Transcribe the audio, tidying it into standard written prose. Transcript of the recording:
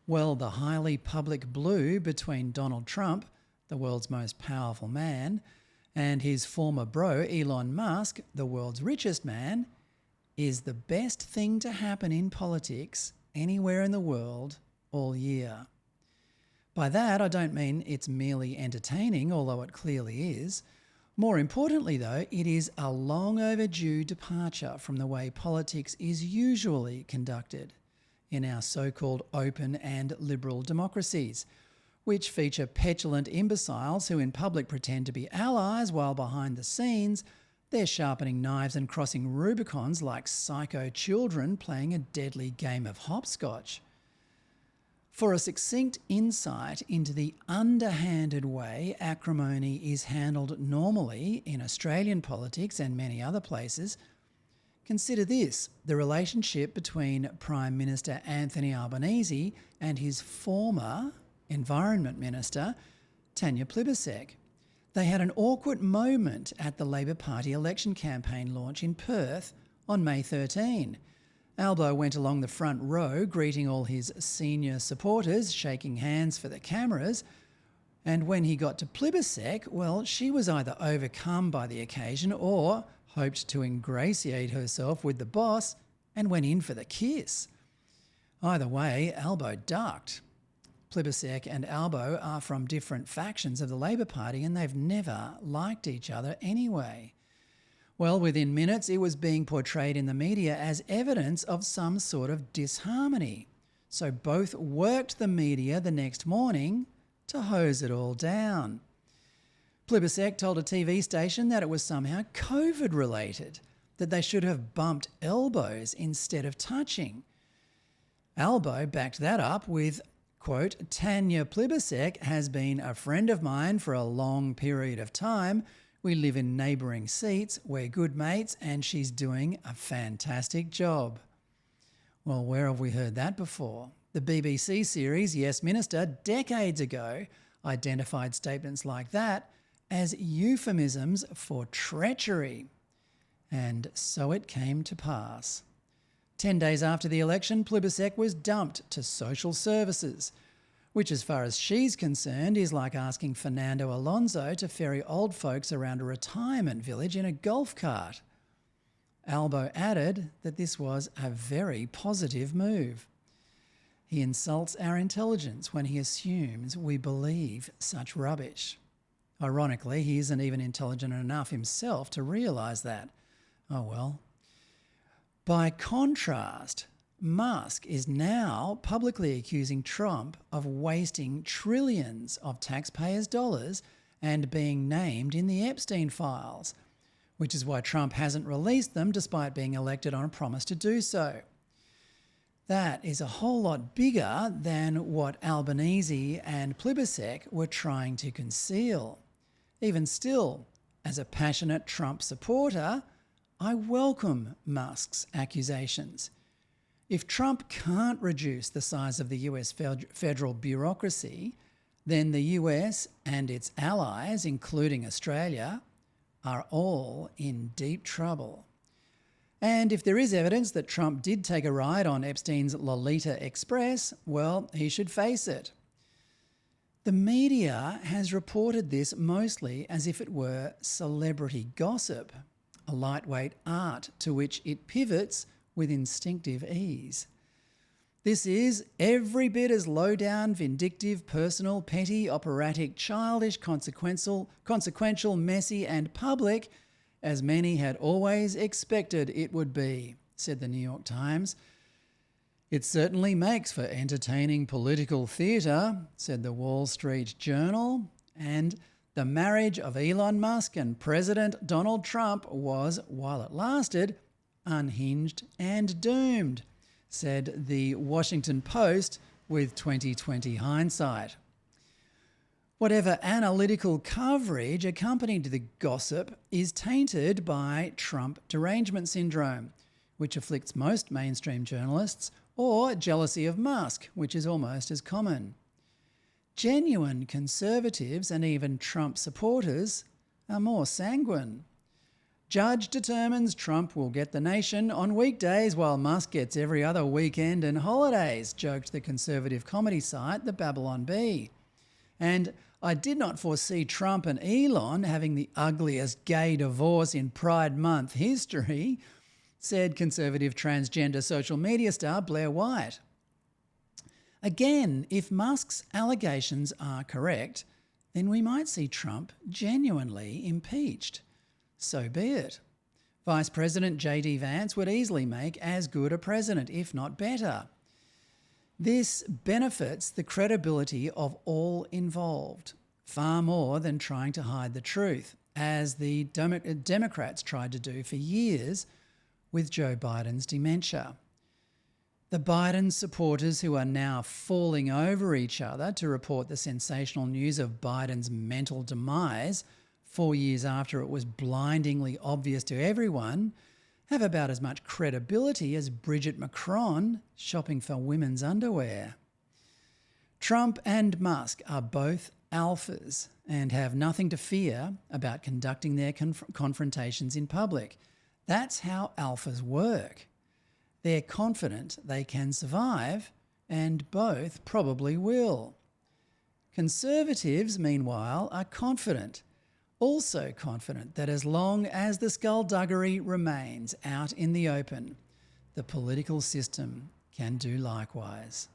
Well, the highly public blue between Donald Trump, the world's most powerful man, and his former bro Elon Musk, the world's richest man, is the best thing to happen in politics anywhere in the world all year. By that, I don't mean it's merely entertaining, although it clearly is. More importantly, though, it is a long overdue departure from the way politics is usually conducted in our so-called open and liberal democracies, which feature petulant imbeciles who in public pretend to be allies while behind the scenes they're sharpening knives and crossing Rubicons like psycho children playing a deadly game of hopscotch. For a succinct insight into the underhanded way acrimony is handled normally in Australian politics and many other places, consider this: the relationship between Prime Minister Anthony Albanese and his former Environment Minister, Tanya Plibersek. They had an awkward moment at the Labor Party election campaign launch in Perth on May 13. Albo went along the front row greeting all his senior supporters, shaking hands for the cameras, and when he got to Plibersek, well, she was either overcome by the occasion or hoped to ingratiate herself with the boss and went in for the kiss. Either way, Albo ducked. Plibersek and Albo are from different factions of the Labor Party and they've never liked each other anyway. Well, within minutes it was being portrayed in the media as evidence of some sort of disharmony. So both worked the media the next morning to hose it all down. Plibersek told a TV station that it was somehow COVID-related, that they should have bumped elbows instead of touching. Albo backed that up with, quote, Tanya Plibersek has been a friend of mine for a long period of time. We live in neighbouring seats, we're good mates, and she's doing a fantastic job. Well, where have we heard that before? The BBC series Yes Minister decades ago identified statements like that as euphemisms for treachery. And so it came to pass. 10 days after the election, Plibersek was dumped to social services, which as far as she's concerned is like asking Fernando Alonso to ferry old folks around a retirement village in a golf cart. Albo added that this was a very positive move. He insults our intelligence when he assumes we believe such rubbish. Ironically, he isn't even intelligent enough himself to realise that. Oh well. By contrast, Musk is now publicly accusing Trump of wasting trillions of taxpayers' dollars and being named in the Epstein files, which is why Trump hasn't released them despite being elected on a promise to do so. That is a whole lot bigger than what Albanese and Plibersek were trying to conceal. Even still, as a passionate Trump supporter, I welcome Musk's accusations. If Trump can't reduce the size of the US federal bureaucracy, then the US and its allies, including Australia, are all in deep trouble. And if there is evidence that Trump did take a ride on Epstein's Lolita Express, well, he should face it. The media has reported this mostly as if it were celebrity gossip, a lightweight art to which it pivots with instinctive ease. This is every bit as low-down, vindictive, personal, petty, operatic, childish, consequential, messy and public as many had always expected it would be, said the New York Times. It certainly makes for entertaining political theatre, said the Wall Street Journal, and the marriage of Elon Musk and President Donald Trump was, while it lasted, unhinged and doomed, said the Washington Post with 2020 hindsight. Whatever analytical coverage accompanied the gossip is tainted by Trump derangement syndrome, which afflicts most mainstream journalists, or jealousy of Musk, which is almost as common. Genuine conservatives and even Trump supporters are more sanguine. Judge determines Trump will get the nation on weekdays while Musk gets every other weekend and holidays, joked the conservative comedy site The Babylon Bee. And I did not foresee Trump and Elon having the ugliest gay divorce in Pride Month history, said conservative transgender social media star Blair White. Again, if Musk's allegations are correct, then we might see Trump genuinely impeached. So be it. Vice President J.D. Vance would easily make as good a president, if not better. This benefits the credibility of all involved, far more than trying to hide the truth, as the Democrats tried to do for years with Joe Biden's dementia. The Biden supporters who are now falling over each other to report the sensational news of Biden's mental demise 4 years after it was blindingly obvious to everyone have about as much credibility as Bridget Macron shopping for women's underwear. Trump and Musk are both alphas and have nothing to fear about conducting their confrontations in public. That's how alphas work. They're confident they can survive, and both probably will. Conservatives, meanwhile, are confident, also confident that as long as the skulduggery remains out in the open, the political system can do likewise.